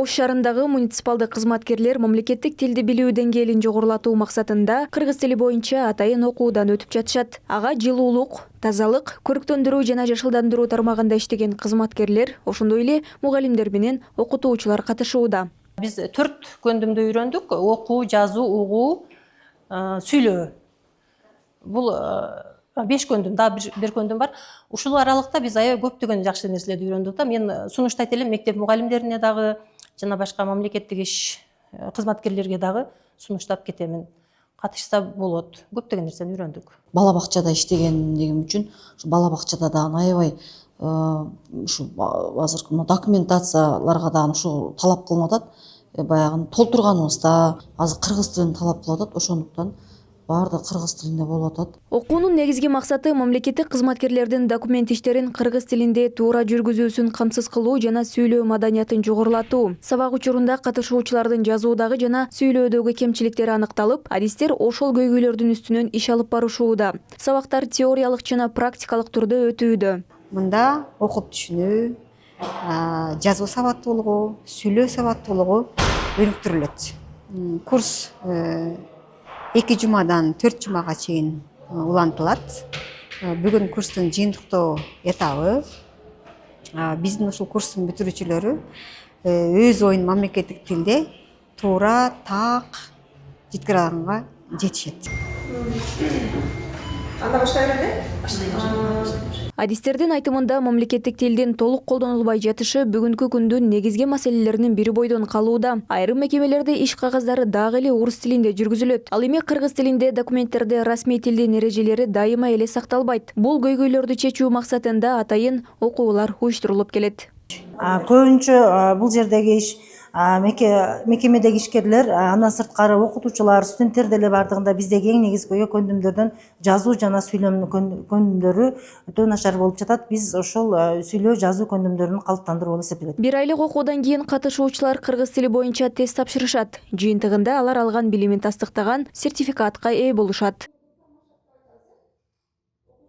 Ош шаарындагы муниципалдык кызматкерлер мамлекеттик тилди билүү деңгээлин жогорулатуу максатында кыргыз тили боюнча атайын окуудан өтүп жатышат. Ага жылуулук, тазалык, көрктөндүрүү жана жашылдандыруу тармагында иштеген кызматкерлер, ошондой эле мугалимдер менен окутуучулар катышууда. Биз 4 көндүмдү үйрөндүк: окуу, жазуу, угуу, сүйлөө. Бул 5 көндүм, дагы бир көндүм бар. Ушул аралыкта биз аябай көптөгөн жакшы нерселерди үйрөндүк да. Мен сунуштайт элем мектеп мугалимдерине дагы жана башка мамлекеттик иш кызматкерлерге дагы сунуштап кетемин. Катышса болот. Көптөгөн нерсени үйрөндүк. Бала бакчада иштегендигим үчүн бала бакчада дагы аябай ушу азыркы документацияларга дагы ушул талап кылынып атат. Баягы толтурганыбызда азыр кыргыз тилин талап кылып атат. Ошондуктан баардыгы кыргыз тилинде болуп атат. Окуунун негизги максаты мамлекеттик кызматкерлердин документ иштерин кыргыз тилинде туура жүргүзүүсүн камсыз кылуу жана сүйлөө маданиятын жогорулатуу. Сабак учурунда катышуучулардын жазуудагы жана сүйлөөдөгү кемчиликтери аныкталып, адистер ошол көйгөйлөрдүн үстүнөн иш алып барышууда. Сабактар теориялык жана практикалык түрдө өтүүдө. Мында окуп түшүнүү, жазуу сабаттуулугу, сүйлөө сабаттуулугу өнүктүрүлөт. Курс 2 жумадан 4 жумага чейин улантылат. Бүгүн курстун жыйынтыктоо этабы. Биздин ушул курстун бүтүрүүчүлөрү өз оюн мамлекеттик тилде туура, так жеткире алганга жетишет. Анда баштайлы? Адистердин айтымында мамлекеттик тилдин толук колдонулбай жатышы бүгүнкү күндүн негизги маселелеринин бири бойдон калууда. Айрым мекемелерде иш кагаздары дагы эле орус тилинде жүргүзүлөт. Ал эми кыргыз тилинде документтерде расмий тилдин эрежелери дайыма эле сакталбайт. Бул көйгөйлөрдү чечүү максатында атайын окуулар уюштурулуп келет. Көбүнчө бул жердеги иш мекемедеги ишкерлер, андан сырткары окутуучулар, студенттер деле бардыгында биздеги эң негизги көндүмдөрдөн жазуу жана сүйлөө көндүмдөрү өтө начар болуп жатат. Биз ошол сүйлөө жазуу көндүмдөрүн калыптандыруу болуп эсептелет. 1 айлык окуудан кийин катышуучулар кыргыз тили боюнча тест тапшырышат. Жыйынтыгында алар алган билимин тастыктаган сертификатка ээ болушат.